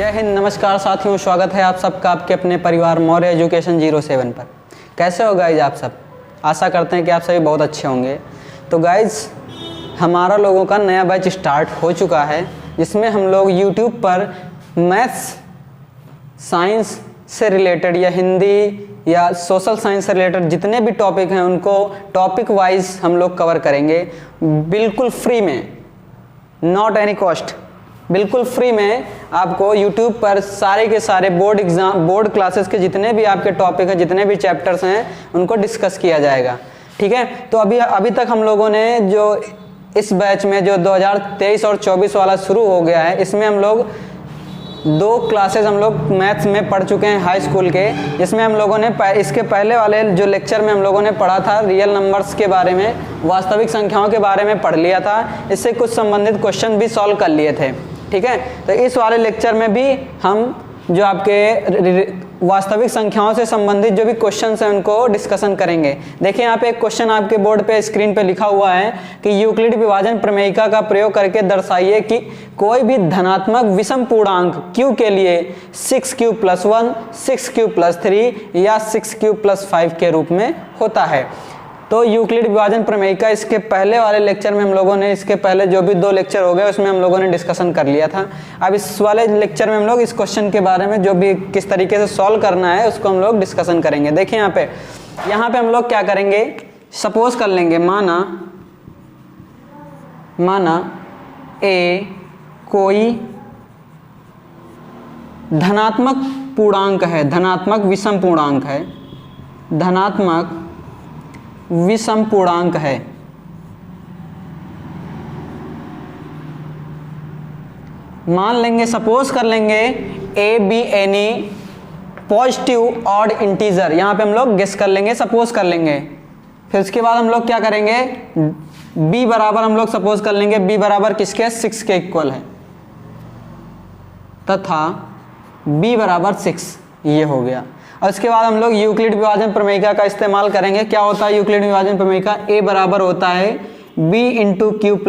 जय हिंद, नमस्कार साथियों, स्वागत है आप सबका आपके अपने परिवार मौर्य एजुकेशन 07 पर। कैसे हो गाइज आप सब? आशा करते हैं कि आप सभी बहुत अच्छे होंगे। तो गाइज हमारा लोगों का नया बैच स्टार्ट हो चुका है, जिसमें हम लोग यूट्यूब पर मैथ्स साइंस से रिलेटेड या हिंदी या सोशल साइंस से रिलेटेड जितने भी टॉपिक हैं उनको टॉपिक वाइज हम लोग कवर करेंगे, बिल्कुल फ्री में, नॉट एनी कॉस्ट। बिल्कुल फ्री में आपको YouTube पर सारे के सारे बोर्ड क्लासेस के जितने भी आपके टॉपिक हैं, जितने भी चैप्टर्स हैं, उनको डिस्कस किया जाएगा। ठीक है, तो अभी तक हम लोगों ने जो इस बैच में जो 2023 और 24 वाला शुरू हो गया है, इसमें हम लोग 2 क्लासेस हम लोग मैथ्स में पढ़ चुके हैं हाई स्कूल के, जिसमें हम लोगों ने इसके पहले वाले जो लेक्चर में हम लोगों ने पढ़ा था रियल नंबर्स के बारे में, वास्तविक संख्याओं के बारे में पढ़ लिया था। इससे कुछ संबंधित क्वेश्चन भी सॉल्व कर लिए थे। ठीक है, तो इस वाले लेक्चर में भी हम जो आपके वास्तविक संख्याओं से संबंधित जो भी क्वेश्चंस हैं उनको डिस्कशन करेंगे। देखिए यहाँ पे एक क्वेश्चन आपके बोर्ड पे स्क्रीन पे लिखा हुआ है कि यूक्लिड विभाजन प्रमेयिका का प्रयोग करके दर्शाइए कि कोई भी धनात्मक विषम पूर्णांक q के लिए 6q + 1, 6q + 3 या 6q + 5 के रूप में होता है। तो यूक्लिड विभाजन प्रमेयिका इसके पहले वाले लेक्चर में हम लोगों ने, इसके पहले जो भी 2 लेक्चर हो गए उसमें हम लोगों ने डिस्कशन कर लिया था। अब इस वाले लेक्चर में हम लोग इस क्वेश्चन के बारे में जो भी किस तरीके से सॉल्व करना है उसको हम लोग डिस्कशन करेंगे। देखिए यहाँ पे हम लोग क्या करेंगे, सपोज कर लेंगे, माना ए कोई धनात्मक पूर्णांक है, धनात्मक विषम पूर्णांक है, धनात्मक विषम पूर्णांक है। मान लेंगे, सपोज कर लेंगे A be any positive odd integer, यहां पे हम लोग गेस कर लेंगे, सपोज कर लेंगे। फिर उसके बाद हम लोग क्या करेंगे, b बराबर हम लोग सपोज कर लेंगे, b बराबर किसके, 6 के इक्वल है, तथा b बराबर 6, ये हो गया। और इसके बाद हम लोग यूक्लिड विभाजन प्रमेयिका का इस्तेमाल करेंगे। क्या होता है यूक्लिड विभाजन प्रमेयिका, a बराबर होता है b × q +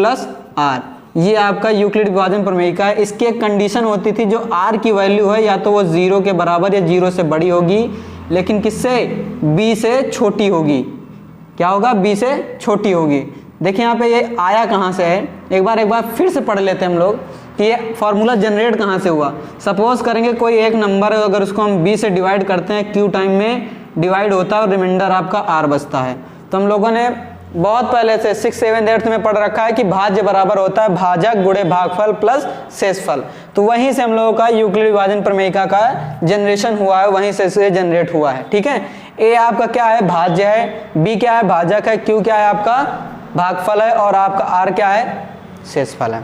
r, ये आपका यूक्लिड विभाजन प्रमेयिका है। इसकी एक कंडीशन होती थी, जो r की वैल्यू है या तो वो 0 के बराबर या 0 से बड़ी होगी, लेकिन किससे, b से छोटी होगी। क्या होगा, b से छोटी होगी। देखिए यहाँ पे ये आया कहाँ से है, एक बार फिर से पढ़ लेते हैं हम लोग कि ये फार्मूला जनरेट कहाँ से हुआ। सपोज करेंगे कोई एक नंबर है, अगर उसको हम b से डिवाइड करते हैं, q टाइम में डिवाइड होता है और रिमाइंडर आपका r बचता है। तो हम लोगों ने बहुत पहले से 6, 7, 8 में पढ़ रखा है कि भाज्य बराबर होता है भाजक गुणे भागफल प्लस शेषफल। तो वहीं से हम लोगों का यूक्लिड विभाजन प्रमेयिका का जनरेशन हुआ है, वहीं से जनरेट हुआ है। ठीक है, a आपका क्या है, भाज्य है, b क्या है, भाजक है, q क्या है आपका भागफल है, और आपका r क्या है, शेषफल है।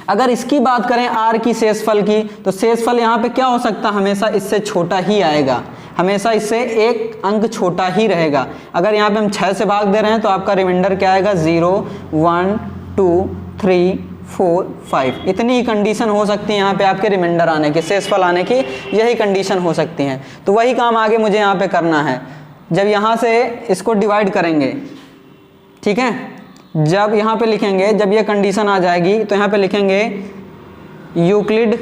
अगर इसकी बात करें r की शेषफल की, तो शेषफल यहाँ पे क्या हो सकता है, हमेशा इससे छोटा ही आएगा, हमेशा इससे एक अंक छोटा ही रहेगा। अगर यहाँ पे हम 6 से भाग दे रहे हैं तो आपका रिमाइंडर क्या आएगा, 0, 1, 2, 3, 4, 5, इतनी ही कंडीशन हो सकती है यहाँ पे आपके रिमाइंडर आने की, शेषफल आने की, यही कंडीशन हो सकती हैं। तो वही काम आगे मुझे यहाँ पे करना है। जब यहाँ से इसको डिवाइड करेंगे, ठीक है, जब यहाँ पे लिखेंगे, जब ये कंडीशन आ जाएगी तो यहाँ पे लिखेंगे यूक्लिड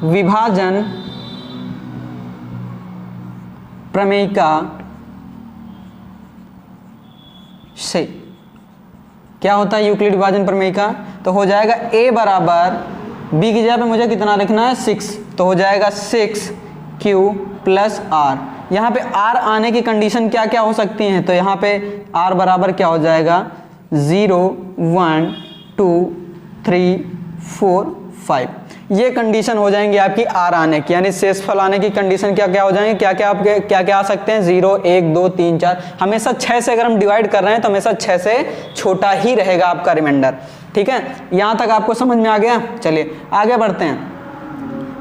विभाजन प्रमेयिका से, क्या होता है यूक्लिड विभाजन प्रमेयिका, तो हो जाएगा a बराबर b की जगह पे मुझे कितना लिखना है, 6, तो हो जाएगा 6q + r। यहाँ पे r आने की कंडीशन क्या क्या हो सकती हैं, तो यहाँ पे r बराबर क्या हो जाएगा, 0, 1, 2, 3, 4, 5, ये कंडीशन हो जाएंगी आपकी r आने की, यानी शेषफल आने की कंडीशन क्या क्या हो जाएंगे, क्या क्या आपके क्या क्या आ सकते हैं, 0, 1, 2, 3, 4, हमेशा 6 से अगर हम डिवाइड कर रहे हैं तो हमेशा 6 से छोटा ही रहेगा आपका रिमाइंडर। ठीक है, यहाँ तक आपको समझ में आ गया। चलिए आगे बढ़ते हैं।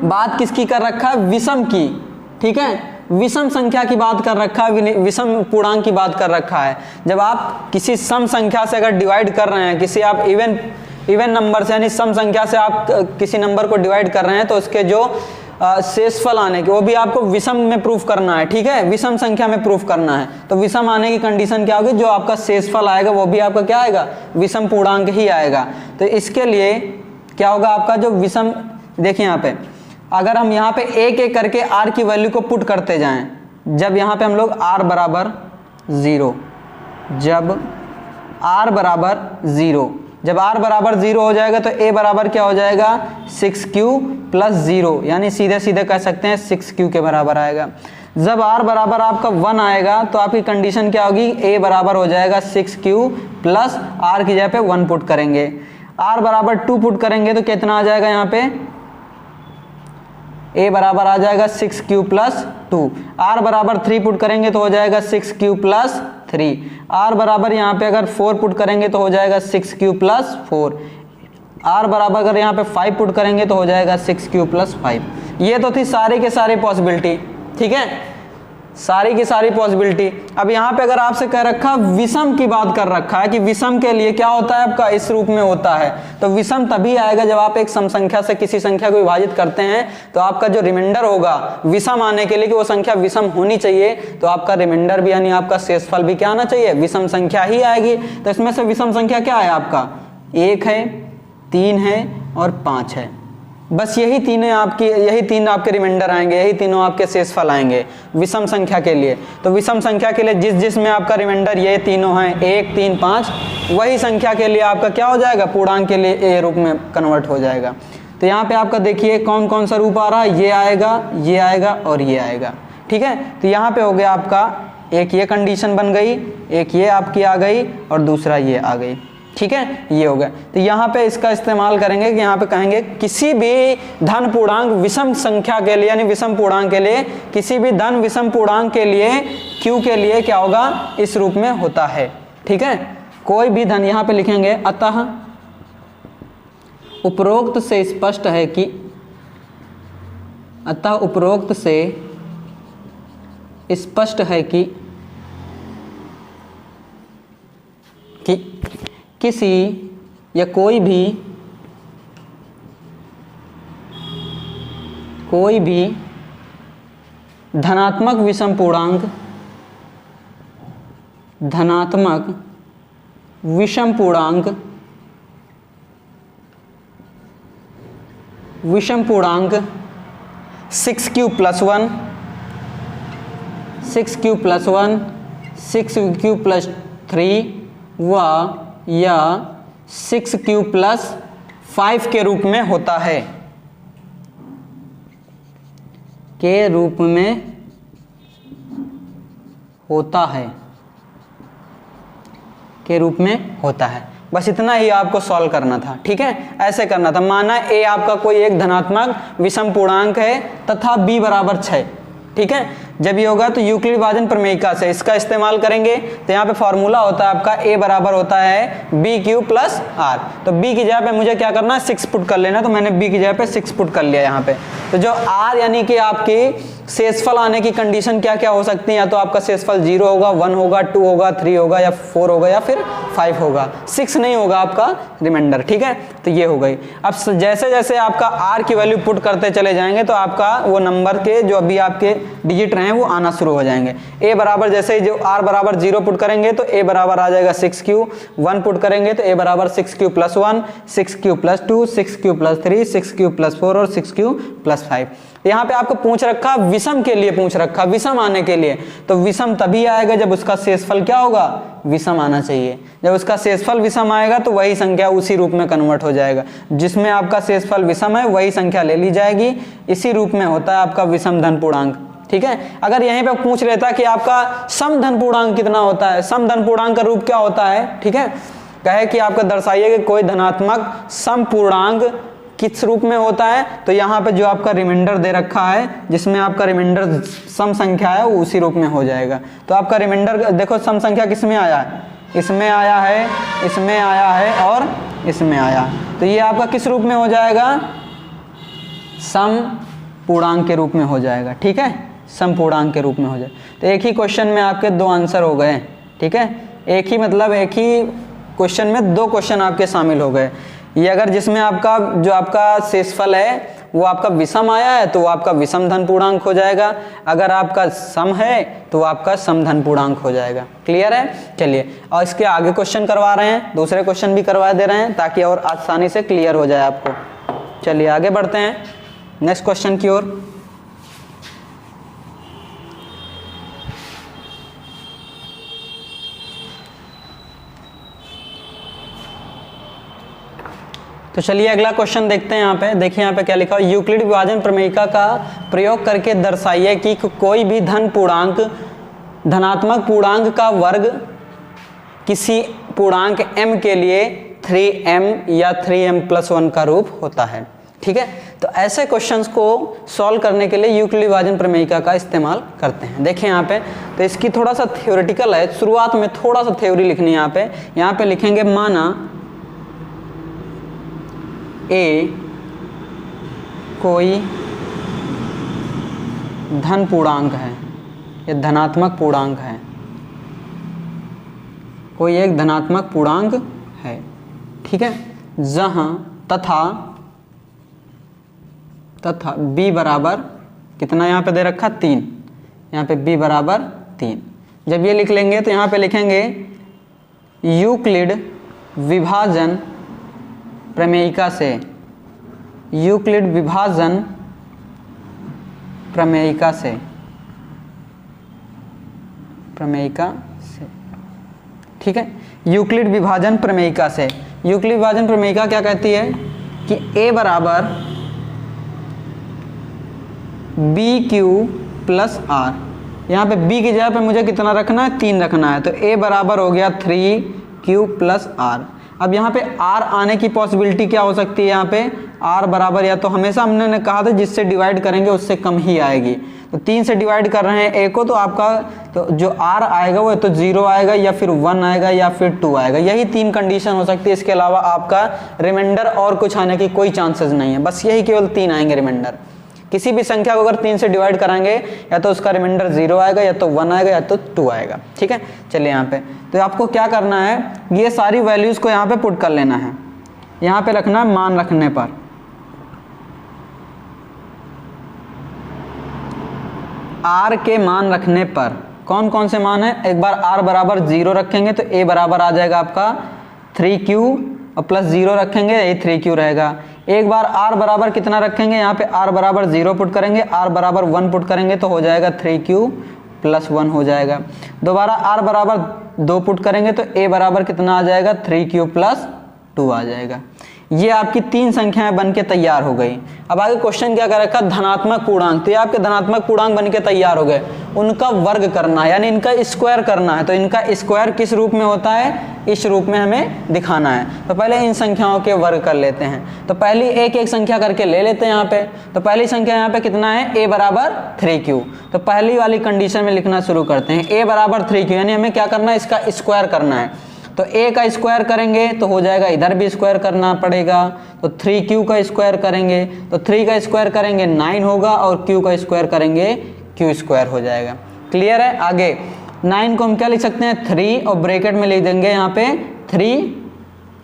बात किसकी कर रखा है, विषम की। ठीक है, विषम संख्या की बात कर रखा है, विषम पूर्णांक की बात कर रखा है। जब आप किसी सम संख्या से अगर डिवाइड कर रहे हैं, किसी आप इवन नंबर से, यानी सम संख्या से आप किसी नंबर को डिवाइड कर रहे हैं, तो उसके जो शेषफल आने की, वो भी आपको विषम में प्रूफ करना है। ठीक है, विषम संख्या में प्रूफ करना है। तो विषम आने की कंडीशन क्या होगी, जो आपका शेषफल आएगा वो भी आपका क्या आएगा, विषम पूर्णांक ही आएगा। तो इसके लिए क्या होगा आपका जो विषम, देखिए यहाँ पे अगर हम यहाँ पे एक एक करके r की वैल्यू को पुट करते जाएं, जब यहाँ पे हम लोग r बराबर 0, जब r बराबर 0, जब r बराबर 0 हो जाएगा तो a बराबर क्या हो जाएगा 6q प्लस 0, यानी सीधे सीधे कह सकते हैं 6q के बराबर आएगा। जब r बराबर आपका 1 आएगा तो आपकी कंडीशन क्या होगी, a बराबर हो जाएगा 6q प्लस r की जगह पे 1 पुट करेंगे, r बराबर 2 पुट करेंगे तो कितना आ जाएगा, यहाँ पे a बराबर आ जाएगा 6q प्लस 2, r बराबर 3 पुट करेंगे तो हो जाएगा 6q प्लस 3, r बराबर यहाँ पे अगर 4 पुट करेंगे तो हो जाएगा 6q प्लस 4, r बराबर अगर यहाँ पे 5 पुट करेंगे तो हो जाएगा 6q प्लस 5। ये तो थी सारी के सारी पॉसिबिलिटी, ठीक है, सारी की सारी पॉसिबिलिटी। अब यहाँ पे अगर आपसे कह रखा विषम की बात कर रखा है कि विषम के लिए क्या होता है आपका, इस रूप में होता है, तो विषम तभी आएगा जब आप एक सम संख्या से किसी संख्या को विभाजित करते हैं तो आपका जो रिमाइंडर होगा विषम आने के लिए कि वो संख्या विषम होनी चाहिए, तो आपका रिमाइंडर भी यानी आपका शेषफल भी क्या आना चाहिए, विषम संख्या ही आएगी। तो इसमें से विषम संख्या क्या है आपका, 1 है, 3 है और 5 है, बस यही तीन आपके रिमाइंडर आएंगे, यही तीनों आपके शेषफल आएंगे विषम संख्या के लिए। तो विषम संख्या के लिए जिस में आपका रिमाइंडर ये तीनों हैं 1, 3, 5, वही संख्या के लिए आपका क्या हो जाएगा, पूर्णांक के लिए ए रूप में कन्वर्ट हो जाएगा। तो यहाँ पे आपका देखिए कौन कौन सा रूप आ रहा है, ये आएगा और ये आएगा, ठीक है। तो यहाँ पे हो गया आपका एक ये कंडीशन बन गई, एक ये आपकी आ गई और दूसरा ये आ गई, ठीक है, ये हो गया। तो यहाँ पे इसका इस्तेमाल करेंगे कि यहाँ पे कहेंगे किसी भी धन पूर्णांक विषम संख्या के लिए यानी विषम पूर्णांक के लिए, किसी भी धन विषम पूर्णांक के लिए q के लिए क्या होगा, इस रूप में होता है, ठीक है। कोई भी धन यहाँ पे लिखेंगे, अतः उपरोक्त से स्पष्ट है कि, अतः उपरोक्त से स्पष्ट है कि किसी या कोई भी धनात्मक विषम पूर्णांक विषम पूर्णांक 6q plus 1, 6q plus 1, 6q plus 3 व या 6q प्लस 5 के रूप में होता है, के रूप में होता है, के रूप में होता है। बस इतना ही आपको सॉल्व करना था, ठीक है, ऐसे करना था। माना a आपका कोई एक धनात्मक विषम पूर्णांक है तथा b बराबर 6, ठीक है। जब ये होगा तो यूक्लिड विभाजन प्रमेयिका से इसका इस्तेमाल करेंगे। तो यहाँ पे फॉर्मूला होता है आपका a बराबर होता है bq प्लस r। तो b की जगह पे मुझे क्या करना है, 6 पुट कर लेना, तो मैंने b की जगह पे 6 पुट कर लिया यहाँ पे। तो जो r यानी कि आपकी शेषफल आने की कंडीशन क्या क्या हो सकती है, या तो आपका शेषफल 0 होगा, 1 होगा, 2 होगा, 3 होगा या 4 होगा या फिर 5 होगा, 6 नहीं होगा आपका रिमाइंडर, ठीक है। तो ये हो गई। अब जैसे जैसे आपका r की वैल्यू पुट करते चले जाएंगे तो आपका वो नंबर के जो अभी आपके डिजिट रहे हैं वो आना शुरू हो जाएंगे। a बराबर जैसे ही जो r बराबर 0 पुट करेंगे तो a बराबर आ जाएगा 6q, 1 पुट करेंगे तो a बराबर 6q plus 1, 6q plus 2, 6q plus 3, 6q plus 4 और 6q प्लस 5। यहाँ पे आपको पूछ रखा विषम के लिए, पूछ रखा विषम आने के लिए, तो विषम तभी आएगा जब उसका शेषफल क्या होगा, विषम आना चाहिए। जब उसका शेषफल विषम आएगा तो वही संख्या उसी रूप में कन्वर्ट हो जाएगा, जिसमें आपका शेषफल विषम है वही संख्या ले ली जाएगी, इसी रूप में होता है आपका विषम धन पूर्णांक, ठीक है। अगर यहीं पे पूछ लेता कि आपका सम धन पूर्णांक कितना होता है, सम धन पूर्णांक का रूप क्या होता है, ठीक है, कहे कि आपका दर्शाइए कि कोई धनात्मक सम पूर्णांक किस रूप में होता है, तो यहाँ पे जो आपका रिमाइंडर दे रखा है जिसमें आपका रिमाइंडर सम संख्या है वो उसी रूप में हो जाएगा। तो आपका रिमाइंडर देखो सम संख्या किस में आया है, इसमें आया है, इसमें आया है और इसमें आया, तो ये आपका किस रूप में हो जाएगा, सम पूर्णांक के रूप में हो जाएगा, ठीक है, सम पूर्णांक के रूप में हो जाए। तो एक ही क्वेश्चन में आपके 2 आंसर हो गए, ठीक है, एक ही क्वेश्चन में 2 क्वेश्चन आपके शामिल हो गए। ये अगर जिसमें आपका जो आपका शेषफल है वो आपका विषम आया है तो वो आपका विषम धन पूर्णांक हो जाएगा, अगर आपका सम है तो वो आपका सम धन पूर्णांक हो जाएगा। क्लियर है? चलिए, और इसके आगे क्वेश्चन करवा रहे हैं, दूसरे क्वेश्चन भी करवा दे रहे हैं ताकि और आसानी से क्लियर हो जाए आपको। चलिए आगे बढ़ते हैं नेक्स्ट क्वेश्चन की ओर। तो चलिए अगला क्वेश्चन देखते हैं। यहाँ पे देखिए, यहाँ पे क्या लिखा है, यूक्लिड विभाजन प्रमेयिका का प्रयोग करके दर्शाइए कि कोई भी धनात्मक पूर्णांक का वर्ग किसी पूर्णांक m के लिए 3m या 3m+1 का रूप होता है। ठीक है, तो ऐसे क्वेश्चंस को सॉल्व करने के लिए यूक्लिड विभाजन प्रमेयिका का इस्तेमाल करते हैं। देखिए यहाँ पे, तो इसकी थोड़ा सा थ्योरेटिकल है, शुरुआत में थोड़ा सा थ्योरी लिखनी है। यहाँ पे लिखेंगे माना ए कोई धन पूर्णांक है, ये धनात्मक पूर्णांक है, कोई एक धनात्मक पूर्णांक है। ठीक है, जहां तथा b बराबर कितना यहाँ पे दे रखा 3, यहाँ पे b बराबर 3। जब ये लिख लेंगे तो यहाँ पे लिखेंगे यूक्लिड विभाजन प्रमेयिका से, यूक्लिड विभाजन प्रमेयिका से, ठीक है, यूक्लिड विभाजन प्रमेयिका से। यूक्लिड विभाजन प्रमेयिका क्या कहती है कि a बराबर BQ+R, यहाँ पे b की जगह पे मुझे कितना रखना है, 3 रखना है, तो a बराबर हो गया 3Q+R। अब यहाँ पे r आने की पॉसिबिलिटी क्या हो सकती है, यहाँ पे r बराबर, या तो हमेशा हमने कहा था जिससे डिवाइड करेंगे उससे कम ही आएगी, तो 3 से डिवाइड कर रहे हैं a को, तो आपका तो जो r आएगा वो तो 0 आएगा या फिर 1 आएगा या फिर 2 आएगा, यही 3 कंडीशन हो सकती है। इसके अलावा आपका रिमाइंडर और कुछ आने की कोई चांसेस नहीं है, बस यही केवल 3 आएंगे रिमाइंडर। किसी भी संख्या को अगर 3 से डिवाइड कराएंगे या तो उसका रिमाइंडर 0 आएगा या तो 1 आएगा या तो 2 आएगा। ठीक है, चलिए यहाँ पे तो आपको क्या करना है, ये सारी वैल्यूज को यहाँ पे पुट कर लेना है, यहाँ पे रखना है मान रखने पर। r के मान रखने पर कौन कौन से मान है, एक बार r बराबर 0 रखेंगे तो a बराबर आ जाएगा आपका 3q और प्लस 0 रखेंगे यही 3q रहेगा। एक बार r बराबर कितना रखेंगे, यहाँ पे r बराबर 0 पुट करेंगे, r बराबर 1 पुट करेंगे तो हो जाएगा 3q+1 हो जाएगा। दोबारा r बराबर 2 पुट करेंगे तो a बराबर कितना आ जाएगा, 3q+2 आ जाएगा। ये आपकी 3 संख्याएं बनके तैयार हो गई। अब आगे क्वेश्चन क्या कर रखा, धनात्मक पूर्णांक, तो ये आपके धनात्मक पूर्णांक बनके तैयार हो गए, उनका वर्ग करना है यानी इनका स्क्वायर करना है। तो इनका स्क्वायर किस रूप में होता है, इस रूप में हमें दिखाना है। तो पहले इन संख्याओं के वर्ग कर लेते हैं, तो पहली एक एक संख्या करके ले लेते हैं यहाँ पे। तो पहली संख्या यहाँ पे कितना है, a बराबर 3q, तो पहली वाली कंडीशन में लिखना शुरू करते हैं, a बराबर 3q यानी हमें क्या करना है, इसका स्क्वायर करना है। तो a का स्क्वायर करेंगे तो हो जाएगा, इधर भी स्क्वायर करना पड़ेगा, तो 3q का स्क्वायर करेंगे तो 3 का स्क्वायर करेंगे 9 होगा और q का स्क्वायर करेंगे q स्क्वायर हो जाएगा। क्लियर है? आगे 9 को हम क्या लिख सकते हैं, 3 और ब्रैकेट में लिख देंगे यहाँ पे 3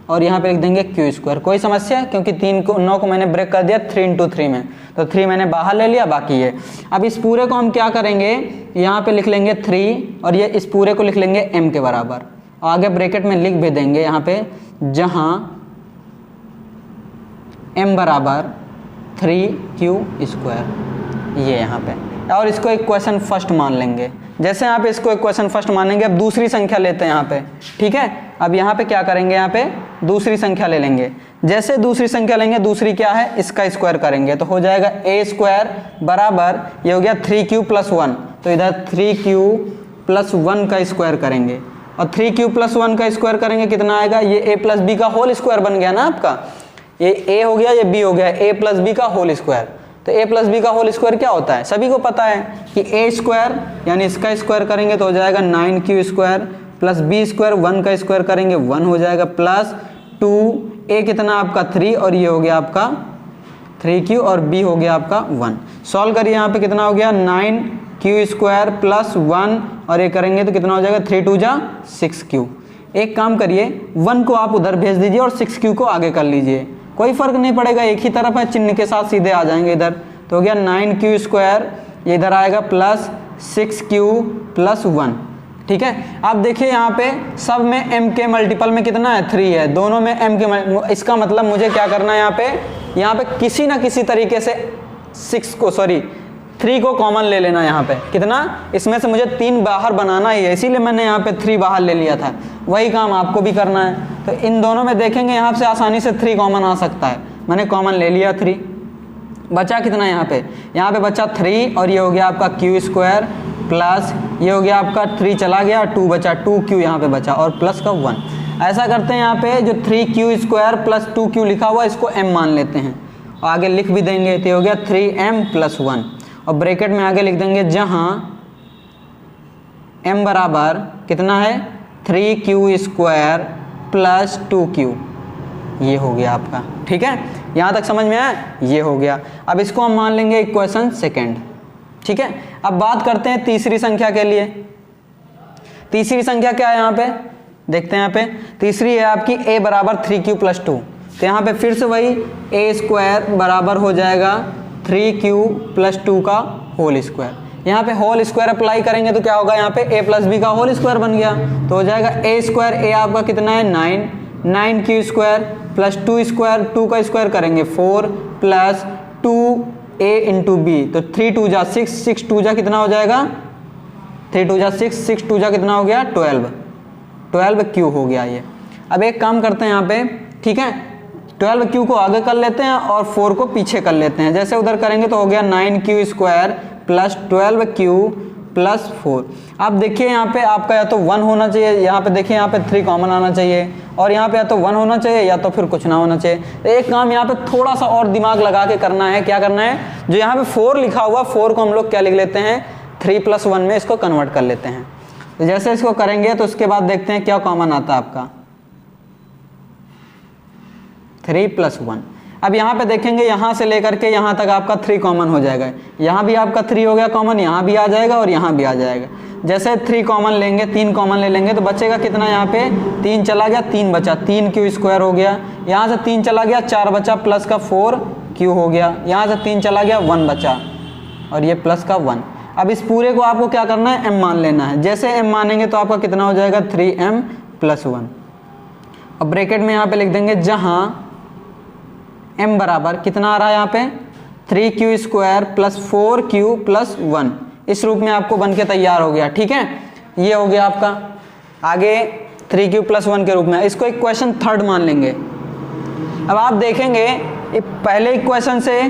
और यहाँ पे लिख देंगे q स्क्वायर। कोई समस्या, क्योंकि 9 को मैंने ब्रेक कर दिया 3 × 3 में, तो 3 मैंने बाहर ले लिया, बाकी है। अब इस पूरे को हम क्या करेंगे, यहाँ पे लिख लेंगे 3 और ये इस पूरे को लिख लेंगे m के बराबर, आगे ब्रैकेट में लिख भी देंगे यहाँ पे, जहाँ m बराबर 3q स्क्वायर, ये यहाँ पे, और इसको एक क्वेश्चन फर्स्ट मान लेंगे। जैसे यहाँ पे इसको एक क्वेश्चन फर्स्ट मानेंगे, अब दूसरी संख्या लेते हैं यहाँ पे। ठीक है, अब यहाँ पे क्या करेंगे, यहाँ पे दूसरी संख्या ले लेंगे। जैसे दूसरी संख्या लेंगे, दूसरी क्या है, इसका स्क्वायर करेंगे तो हो जाएगा a स्क्वायर बराबर, ये हो गया 3q+1, तो इधर 3q+1 का स्क्वायर करेंगे और 3q+1 का स्क्वायर करेंगे कितना आएगा, ये a + b का होल स्क्वायर बन गया ना आपका, ये a हो गया, ये b हो गया, a + b का होल स्क्वायर। तो a + b का होल स्क्वायर क्या होता है, सभी को पता है कि a स्क्वायर यानी इसका स्क्वायर करेंगे तो हो जाएगा 9q square plus b square, 1 का स्क्वायर करेंगे 1 हो जाएगा, प्लस 2a कितना आपका 3 और ये हो गया आपका 3q और b हो गया आपका 1। सॉल्व करिए, यहाँ पे कितना हो गया 9q स्क्वायर प्लस 1 और ये करेंगे तो कितना हो जाएगा 3 × 2 = 6q। एक काम करिए, 1 को आप उधर भेज दीजिए और 6q को आगे कर लीजिए, कोई फ़र्क नहीं पड़ेगा, एक ही तरफ है, चिन्ह के साथ सीधे आ जाएंगे इधर। तो हो गया 9q², ये इधर आएगा प्लस 6q प्लस 1। ठीक है, अब देखिए यहाँ पे सब में m के मल्टीपल में कितना है, 3 है, दोनों में m के इसका मतलब मुझे क्या करना है यहाँ पे किसी ना किसी तरीके से 3 को कॉमन ले लेना। यहाँ पे कितना, इसमें से मुझे 3 बाहर बनाना ही है, इसीलिए मैंने यहाँ पे 3 बाहर ले लिया था। वही काम आपको भी करना है। तो इन दोनों में देखेंगे यहाँ से आसानी से 3 कॉमन आ सकता है, मैंने कॉमन ले लिया 3। बचा कितना यहाँ पे बचा 3 और ये हो गया आपका q² प्लस ये हो गया आपका 3 चला गया, 2 बचा, 2q यहाँ पे बचा और प्लस का 1। ऐसा करते हैं, यहाँ पे जो 3q² प्लस 2q लिखा हुआ इसको m मान लेते हैं और आगे लिख भी देंगे। तो हो गया 3m प्लस 1 और ब्रैकेट में आगे लिख देंगे जहाँ m बराबर कितना है 3q² प्लस 2q। ये हो गया आपका। ठीक है, यहाँ तक समझ में आया, ये हो गया। अब इसको हम मान लेंगे इक्वेशन सेकेंड। ठीक है, अब बात करते हैं तीसरी संख्या के लिए। तीसरी संख्या क्या है यहाँ पे, देखते हैं। यहाँ पे तीसरी है आपकी a बराबर 3q प्लस 2। तो यहाँ पे फिर से वही a² बराबर हो जाएगा 3q प्लस 2 का होल स्क्वायर। यहाँ पे होल स्क्वायर अप्लाई करेंगे तो क्या होगा, यहाँ पे a प्लस b का होल स्क्वायर बन गया। तो हो जाएगा a² आपका कितना है 9q² प्लस 2 2 का स्क्वायर करेंगे 4 प्लस 2a इंटू बी। तो 3 2 जा 6, 6 2 जा कितना हो जाएगा, 3 2 जा 6, 6 2 जा कितना हो गया 12q हो गया ये। अब एक काम करते हैं यहाँ पे, ठीक है, 12q को आगे कर लेते हैं और 4 को पीछे कर लेते हैं। जैसे उधर करेंगे तो हो गया 9q² प्लस 12q प्लस 4। अब देखिए यहाँ पे आपका या तो 1 होना चाहिए, यहाँ पे देखिए यहाँ पे 3 कॉमन आना चाहिए और यहाँ पे या तो 1 होना चाहिए या तो फिर कुछ ना होना चाहिए। तो एक काम यहाँ पे थोड़ा सा और दिमाग लगा के करना है। क्या करना है, जो यहाँ पे 4 लिखा हुआ 4 को हम लोग क्या लिख लेते हैं 3 + 1 में इसको कन्वर्ट कर लेते हैं। तो जैसे इसको करेंगे तो उसके बाद देखते हैं क्या कॉमन आता है आपका 3 + 1। अब यहाँ पे देखेंगे यहाँ से लेकर के यहाँ तक आपका 3 कॉमन हो जाएगा। यहाँ भी आपका 3 हो गया कॉमन, यहाँ भी आ जाएगा और यहाँ भी आ जाएगा। जैसे 3 कॉमन लेंगे, 3 कॉमन ले लेंगे तो बचेगा कितना, यहाँ पे 3 चला गया, 3 बचा, 3q² हो गया। यहाँ से 3 चला गया, 4 बचा प्लस का 4q हो गया। यहाँ से 3 चला गया, 1 बचा और ये प्लस का 1। अब इस पूरे को आपको क्या करना है, m मान लेना है। जैसे m मानेंगे तो आपका कितना हो जाएगा 3m + 1 और ब्रैकेट में यहाँ पे लिख देंगे जहाँ m बराबर कितना आ रहा है यहाँ पे 3q² प्लस 4q प्लस 1। इस रूप में आपको बन के तैयार हो गया। ठीक है, ये हो गया आपका आगे 3q + 1 के रूप में। इसको इक्वेशन थर्ड मान लेंगे। अब आप देखेंगे पहले इक्वेशन से,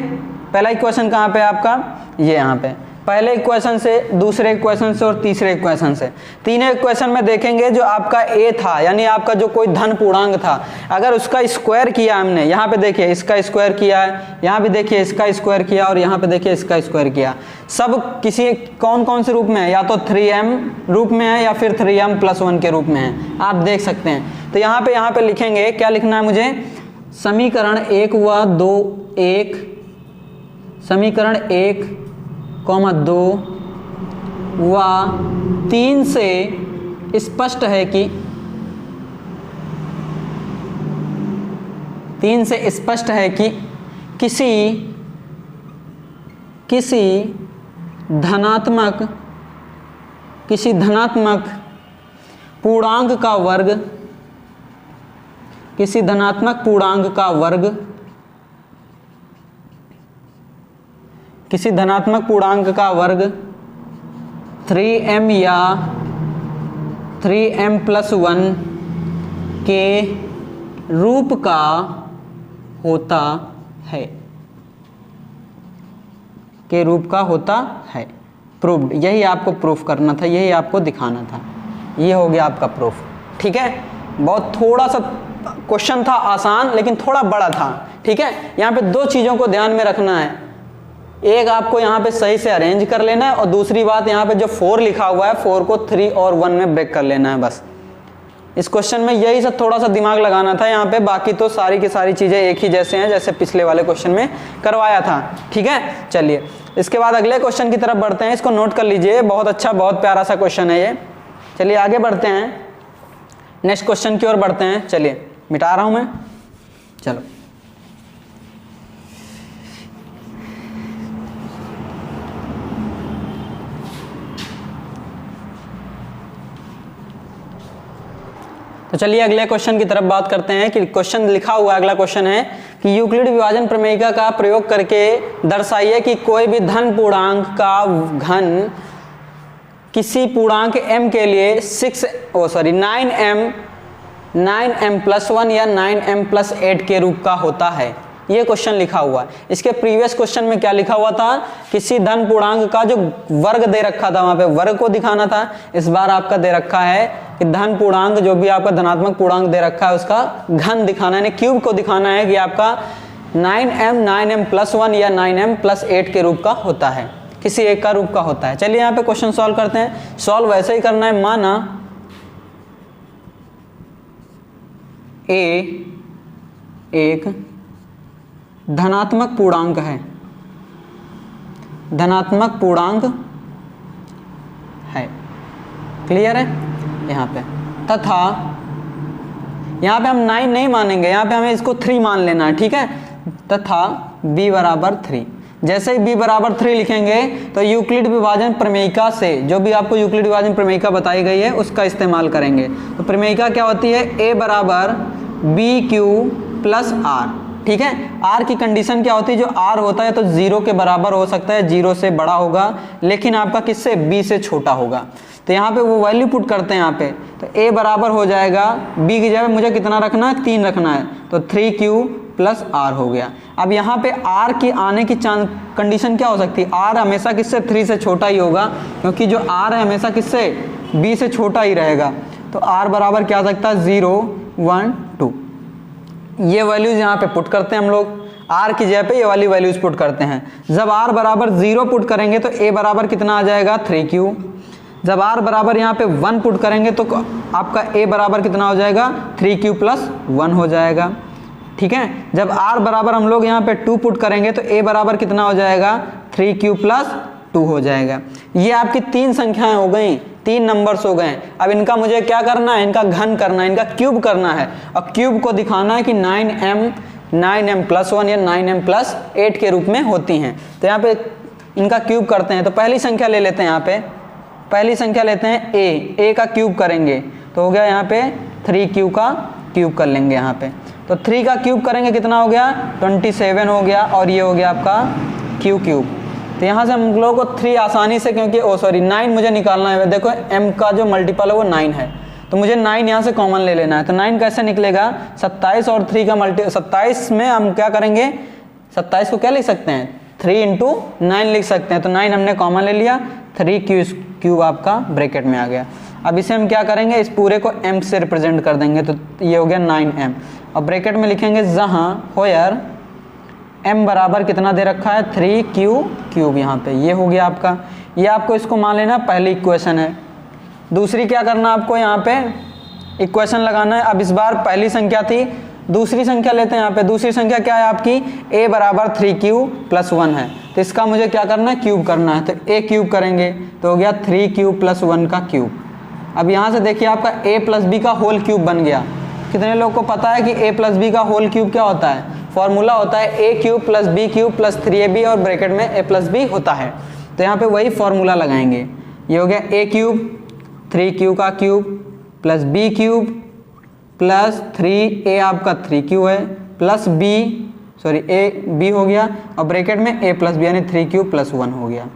पहला इक्वेशन कहाँ पे आपका, ये यहाँ पे पहले इक्वेशन से, दूसरे इक्वेशन से और तीसरे इक्वेशन से। तीनों इक्वेशन में देखेंगे जो आपका a था, यानी आपका जो कोई धन पूर्णांक था, अगर उसका स्क्वायर किया हमने, यहाँ पे देखिए इसका स्क्वायर किया है, यहाँ पे देखिए इसका स्क्वायर किया और यहाँ पे देखिए इसका स्क्वायर किया। सब किसी कौन कौन से रूप में है, या तो 3m रूप में है या फिर 3m + 1 के रूप में है, आप देख सकते हैं। तो यहाँ पे लिखेंगे, क्या लिखना है मुझे, समीकरण 1 व 2 1, समीकरण 1, 2 व 3 से स्पष्ट है कि 3 से स्पष्ट है कि किसी धनात्मक पूर्णांक का वर्ग, किसी धनात्मक पूर्णांक का वर्ग, किसी धनात्मक पूर्णांक का वर्ग 3m या 3m + 1 के रूप का होता है, के रूप का होता है। प्रूव्ड, यही आपको प्रूफ करना था, यही आपको दिखाना था। ये हो गया आपका प्रूफ। ठीक है, बहुत थोड़ा सा क्वेश्चन था, आसान लेकिन थोड़ा बड़ा था। ठीक है, यहाँ पे 2 चीज़ों को ध्यान में रखना है। एक आपको यहाँ पे सही से अरेंज कर लेना है और दूसरी बात यहाँ पे जो 4 लिखा हुआ है 4 को 3 और 1 में ब्रेक कर लेना है। बस इस क्वेश्चन में यही सब थोड़ा सा दिमाग लगाना था यहाँ पे, बाकी तो सारी की सारी चीज़ें एक ही जैसे हैं जैसे पिछले वाले क्वेश्चन में करवाया था। ठीक है, चलिए इसके बाद अगले क्वेश्चन की तरफ बढ़ते हैं। इसको नोट कर लीजिए, बहुत अच्छा बहुत प्यारा सा क्वेश्चन है ये। चलिए आगे बढ़ते हैं, नेक्स्ट क्वेश्चन की ओर बढ़ते हैं। चलिए मिटा रहा हूँ मैं, चलो तो चलिए अगले क्वेश्चन की तरफ बात करते हैं कि क्वेश्चन लिखा हुआ अगला क्वेश्चन है कि यूक्लिड विभाजन प्रमेयिका का प्रयोग करके दर्शाइए कि कोई भी धन पूर्णांक का घन किसी पूर्णांक m के लिए 9m+1 या 9m+8 के रूप का होता है। ये क्वेश्चन लिखा हुआ है। इसके प्रीवियस क्वेश्चन में क्या लिखा हुआ था, किसी धन पूर्णांक का जो वर्ग दे रखा था वहां पे वर्ग को दिखाना था। इस बार आपका दे रखा है कि धन पूर्णांक जो भी आपका धनात्मक पूर्णांक दे रखा है उसका घन दिखाना है, क्यूब को दिखाना है कि आपका 9m+1 या 9m+8 के रूप का होता है, किसी एक का रूप का होता है। चलिए यहाँ पे क्वेश्चन सॉल्व करते हैं। सॉल्व वैसे ही करना है, माना a एक धनात्मक पूर्णांक है, धनात्मक पूर्णांक है, क्लियर है यहाँ पे, तथा यहाँ पे हम 9 नहीं मानेंगे, यहाँ पे हमें इसको 3 मान लेना है, ठीक है। तथा b बराबर 3। जैसे ही b बराबर 3 लिखेंगे तो यूक्लिड विभाजन प्रमेयिका से, जो भी आपको यूक्लिड विभाजन प्रमेयिका बताई गई है उसका इस्तेमाल करेंगे। तो प्रमेयिका क्या होती है, a बराबर BQ प्लस R, ठीक है। R की कंडीशन क्या होती है, जो R होता है तो 0 के बराबर हो सकता है, 0 से बड़ा होगा, लेकिन आपका किससे, B से छोटा होगा। तो यहाँ पे वो वैल्यू पुट करते हैं यहाँ पे, तो A बराबर हो जाएगा, B की जगह मुझे कितना रखना है, 3 रखना है, तो 3Q प्लस R हो गया। अब यहाँ पे R की आने की कंडीशन क्या हो सकती है, R हमेशा किससे, 3 से छोटा ही होगा, क्योंकि जो R है हमेशा किससे, B से छोटा ही रहेगा। तो R बराबर क्या आ सकता है, 0 1 2। ये वैल्यूज यहाँ पे पुट करते हैं हम लोग, R की जगह पे ये वाली वैल्यूज पुट करते हैं। जब R बराबर 0 पुट करेंगे तो A बराबर कितना आ जाएगा, 3Q। जब R बराबर यहाँ पे 1 पुट करेंगे तो आपका A बराबर कितना हो जाएगा, 3Q प्लस 1 हो जाएगा, ठीक है। जब R बराबर हम लोग यहाँ पे 2 पुट करेंगे तो A बराबर कितना हो जाएगा, 3Q प्लस 2 हो जाएगा। ये आपकी 3 संख्याएं हो गई, 3 नंबर्स हो गए। अब इनका मुझे क्या करना है, इनका घन करना है, इनका क्यूब करना है, और क्यूब को दिखाना है कि 9m+1 या 9m+8 के रूप में होती हैं। तो यहाँ पे इनका क्यूब करते हैं। तो पहली संख्या ले लेते हैं, यहाँ पे पहली संख्या लेते हैं a का क्यूब करेंगे तो हो गया यहाँ पे 3Q का क्यूब कर लेंगे यहाँ पे। तो 3 का क्यूब करेंगे कितना हो गया, 27 हो गया, और ये हो गया आपका Q क्यूब। तो यहाँ से हम लोगों को 3 आसानी से, क्योंकि 9 मुझे निकालना है, देखो m का जो मल्टीपल है वो 9 है, तो मुझे 9 यहाँ से कॉमन ले लेना है। तो 9 कैसे निकलेगा, 27 और 3 का 27 में हम क्या करेंगे, 27 को क्या लिख सकते हैं, 3 × 9 लिख सकते हैं। तो 9 हमने कॉमन ले लिया, 3Q क्यूब आपका ब्रैकेट में आ गया। अब इसे हम क्या करेंगे, इस पूरे को m से रिप्रेजेंट कर देंगे, तो ये हो गया 9m। अब ब्रैकेट में लिखेंगे जहाँ होयर m बराबर कितना दे रखा है, 3Q क्यूब, यहाँ पे ये हो गया आपका। ये आपको इसको मान लेना पहली इक्वेशन है। दूसरी क्या करना आपको, यहाँ पे इक्वेशन लगाना है। अब इस बार पहली संख्या थी, दूसरी संख्या लेते हैं। यहाँ पे दूसरी संख्या क्या है आपकी, a बराबर 3Q प्लस 1 है, तो इसका मुझे क्या करना है, क्यूब करना है। तो a क्यूब करेंगे तो हो गया 3Q प्लस 1 का क्यूब। अब यहाँ से देखिए आपका a प्लस b का होल क्यूब बन गया। कितने लोग को पता है कि a प्लस b का होल क्यूब क्या होता है, फॉर्मूला होता है a cube plus b cube plus 3ab और ब्रैकेट में a प्लस b होता है। तो यहाँ पे वही फॉर्मूला लगाएंगे। ये हो गया a क्यूब 3Q का cube plus b cube plus 3a आपका 3Q है प्लस b हो गया, और ब्रैकेट में a प्लस b यानी 3Q प्लस 1 हो गया।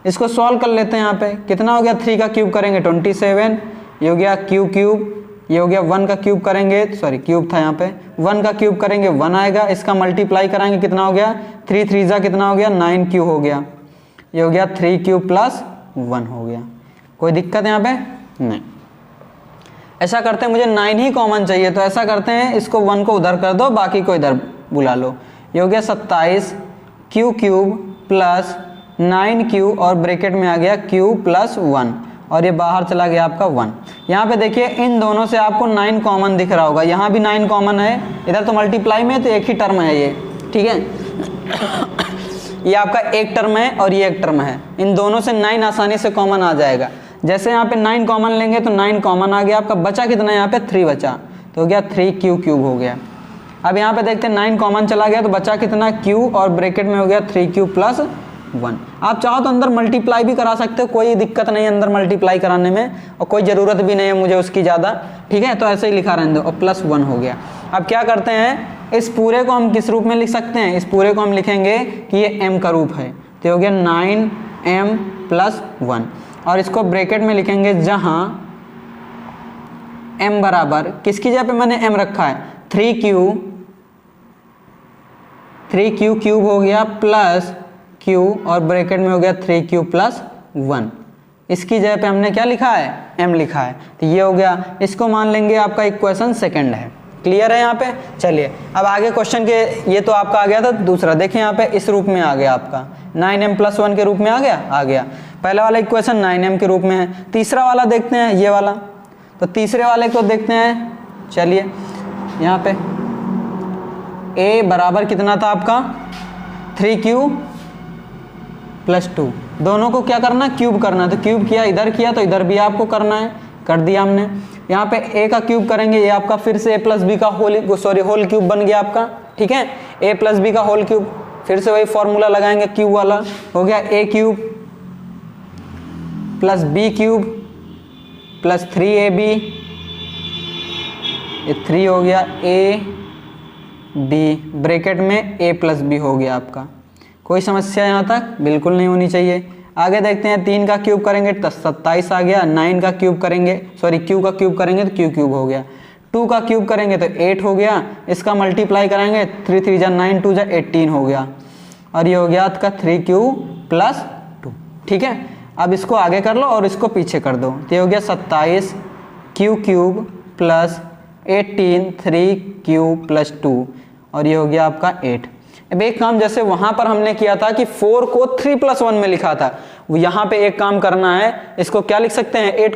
इसको सॉल्व कर लेते हैं। यहाँ पे कितना हो गया, 3 का क्यूब करेंगे 27, ये हो गया Q क्यूब, ये हो गया 1 का क्यूब करेंगे, सॉरी क्यूब था यहाँ पे, 1 का क्यूब करेंगे 1 आएगा, इसका मल्टीप्लाई कराएंगे कितना हो गया, 3 3 जा कितना हो गया, 9Q हो गया, ये हो गया 3Q प्लस 1 हो गया। कोई दिक्कत यहाँ पे नहीं। ऐसा करते हैं, मुझे 9 ही कॉमन चाहिए, तो ऐसा करते हैं इसको 1 को उधर कर दो, बाकी को इधर बुला लो। ये हो गया 27Q क्यूब प्लस 9Q और ब्रैकेट में आ गया Q प्लस 1, और ये बाहर चला गया आपका 1। यहाँ पे देखिए इन दोनों से आपको 9 कॉमन दिख रहा होगा, यहाँ भी 9 कॉमन है, इधर तो मल्टीप्लाई में तो एक ही टर्म है ये, ठीक है। ये आपका एक टर्म है और ये एक टर्म है, इन दोनों से 9 आसानी से कॉमन आ जाएगा। जैसे यहाँ पे 9 कॉमन लेंगे तो 9 कॉमन आ गया आपका, बचा कितना यहाँ पे 3 बचा, तो हो गया 3Q क्यूब हो गया। अब यहाँ पे देखते हैं 9 कॉमन चला गया तो बचा कितना Q, और ब्रैकेट में हो गया 3Q प्लस 1। आप चाहो तो अंदर मल्टीप्लाई भी करा सकते हो, कोई दिक्कत नहीं है अंदर मल्टीप्लाई कराने में, और कोई ज़रूरत भी नहीं है मुझे उसकी ज़्यादा, ठीक है। तो ऐसे ही लिखा रहने दो और +1 हो गया। अब क्या करते हैं, इस पूरे को हम किस रूप में लिख सकते हैं, इस पूरे को हम लिखेंगे कि ये m का रूप है, तो हो गया 9m + 1। और इसको ब्रैकेट में लिखेंगे जहाँ m बराबर, किसकी जगह पे मैंने m रखा है, 3q क्यूब हो गया प्लस q, और ब्रैकेट में हो गया 3q + 1। इसकी जगह पे हमने क्या लिखा है, m लिखा है, तो ये हो गया। इसको मान लेंगे आपका इक्वेशन सेकंड है। क्लियर है यहाँ पे। चलिए अब आगे क्वेश्चन के, ये तो आपका आ गया था दूसरा, देखिए यहाँ पे इस रूप में आ गया आपका 9m + 1 के रूप में आ गया। पहला वाला इक्वेशन 9m के रूप में है। तीसरा वाला देखते हैं, ये वाला, तो तीसरे वाले को देखते हैं। चलिए यहाँ पे a बराबर कितना था आपका, 3q + 2। दोनों को क्या करना, क्यूब करना, तो क्यूब किया, इधर किया तो इधर भी आपको करना है, कर दिया हमने। यहाँ पे a का क्यूब करेंगे, ये आपका फिर से a + b का होल क्यूब बन गया आपका, ठीक है। a + b का होल क्यूब, फिर से वही फॉर्मूला लगाएंगे क्यूब वाला, हो गया a³ + b³ + 3ab, ये 3 हो गया, a b ब्रैकेट में a + b हो गया आपका। कोई समस्या यहाँ तक बिल्कुल नहीं होनी चाहिए। आगे देखते हैं, 3 का क्यूब करेंगे तो 27 आ गया, 9 का क्यूब करेंगे, q का क्यूब करेंगे तो q³ हो गया, 2 का क्यूब करेंगे तो 8 हो गया, इसका मल्टीप्लाई करेंगे 3 3 जा 9, 2 जा 18 हो गया, और ये हो गया आपका 3q + 2, ठीक है। अब इसको आगे कर लो और इसको पीछे कर दो, तो ये हो गया 27 q³ + 18 3q + 2, और ये हो गया आपका 8। अब एक काम जैसे वहां पर हमने किया था कि 4 को 3 + 1 में लिखा था, यहाँ पे एक काम करना है, इसको क्या लिख सकते हैं, 8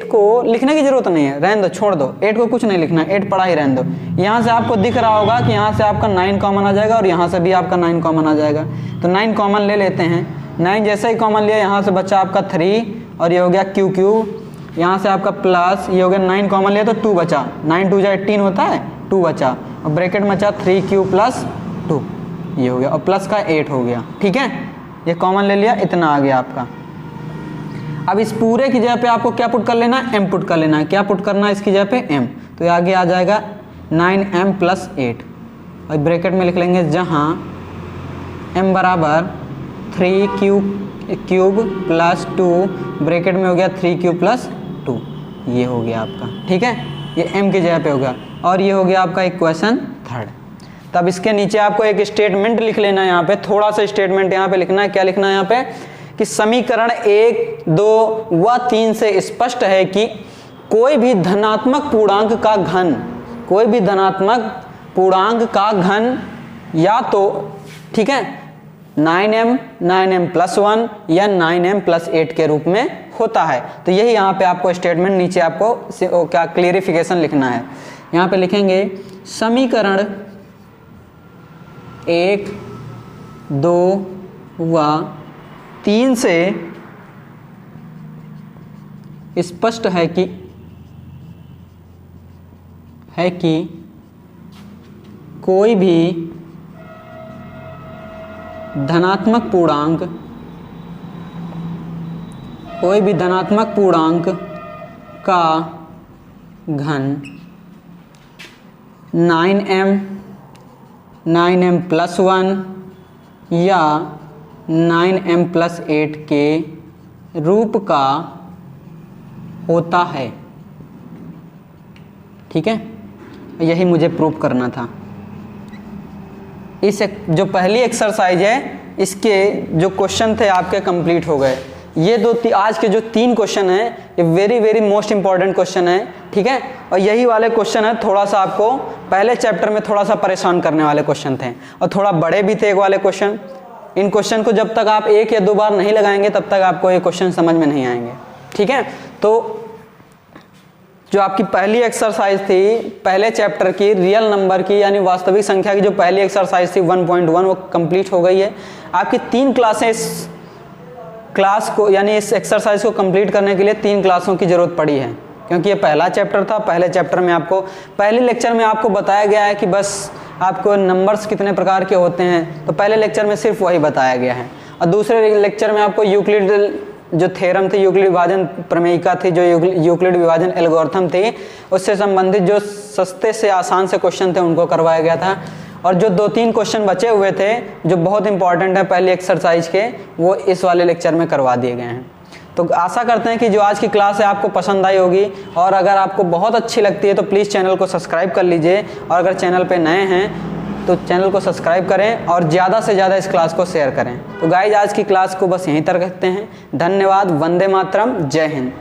को लिखने की जरूरत नहीं है, रहने दो, छोड़ दो, 8 को कुछ नहीं लिखना है, 8 पढ़ा ही रहने दो। यहाँ से आपको दिख रहा होगा कि यहाँ से आपका 9 कॉमन आ जाएगा और यहाँ से भी आपका 9 कॉमन आ जाएगा, तो 9 कॉमन ले लेते हैं। 9 जैसे ही कॉमन लिया, यहाँ से बचा आपका 3, और ये हो गया q³, यहाँ से आपका प्लस, ये हो गया 9 कॉमन लिया तो 2 बचा, 9 2 जा 18 होता है, 2 बचा, और ब्रैकेट में बचा 3q + 2, ये हो गया, और प्लस का 8 हो गया, ठीक है। ये कॉमन ले लिया, इतना आ गया आपका। अब इस पूरे की जगह पे आपको क्या पुट कर लेना है, m पुट कर लेना है। क्या पुट करना है इसकी जगह पे, m, तो ये आगे आ जाएगा 9m + 8, और ब्रैकेट में लिख लेंगे जहाँ m बराबर 3q³ + 2, ब्रैकेट में हो गया 3q + 2, ये हो गया आपका, ठीक है। ये m की जगह पे होगा, और ये हो गया आपका इक्वेशन थर्ड। तब इसके नीचे आपको एक स्टेटमेंट लिख लेना है, यहाँ पे थोड़ा सा स्टेटमेंट यहाँ पे लिखना है। क्या लिखना है यहाँ पे, कि समीकरण 1, 2 व 3 से स्पष्ट है कि कोई भी धनात्मक पूर्णांक का घन, कोई भी धनात्मक पूर्णांक का घन या तो, ठीक है, 9m + 1 या 9m + 8 के रूप में होता है। तो यही यहाँ पे आपको स्टेटमेंट, नीचे आपको क्या क्लियरिफिकेशन लिखना है। यहाँ पे लिखेंगे समीकरण 1, 2 व 3 से स्पष्ट है कि कोई भी धनात्मक पूर्णांक का घन 9m + 1 या 9m + 8 के रूप का होता है, ठीक है। यही मुझे प्रूव करना था। इस जो पहली एक्सरसाइज है, इसके जो क्वेश्चन थे आपके कंप्लीट हो गए। ये आज के जो 3 क्वेश्चन हैं, ये very very most important question है, ठीक है। और यही वाले क्वेश्चन है, थोड़ा सा आपको पहले चैप्टर में थोड़ा सा परेशान करने वाले क्वेश्चन थे, और थोड़ा बड़े भी थे एक वाले क्वेश्चन। इन क्वेश्चन को जब तक आप 1 या 2 बार नहीं लगाएंगे, तब तक आपको ये क्वेश्चन समझ में नहीं आएंगे, ठीक है। तो जो आपकी पहली एक्सरसाइज थी पहले चैप्टर की, रियल नंबर की यानी वास्तविक संख्या की जो पहली एक्सरसाइज थी 1.1, वो कंप्लीट हो गई है। आपकी 3 क्लास को यानी इस एक्सरसाइज को कंप्लीट करने के लिए 3 क्लासों की जरूरत पड़ी है, क्योंकि ये पहला चैप्टर था। पहले चैप्टर में आपको, पहले लेक्चर में आपको बताया गया है कि बस आपको नंबर्स कितने प्रकार के होते हैं, तो पहले लेक्चर में सिर्फ वही बताया गया है। और दूसरे लेक्चर में आपको यूक्लिड जो थ्योरम थी, यूक्लिड विभाजन प्रमेयिका थी, जो यूक्लिड विभाजन एल्गोरिथम थी, उससे संबंधित जो सस्ते से आसान से क्वेश्चन थे उनको करवाया गया था। और जो 2-3 क्वेश्चन बचे हुए थे जो बहुत इंपॉर्टेंट है पहली एक्सरसाइज के, वो इस वाले लेक्चर में करवा दिए गए हैं। तो आशा करते हैं कि जो आज की क्लास है आपको पसंद आई होगी, और अगर आपको बहुत अच्छी लगती है तो प्लीज़ चैनल को सब्सक्राइब कर लीजिए, और अगर चैनल पे नए हैं तो चैनल को सब्सक्राइब करें और ज़्यादा से ज़्यादा इस क्लास को शेयर करें। तो गाइज आज की क्लास को बस यहीं तक रखते हैं। धन्यवाद। वंदे मातरम। जय हिंद।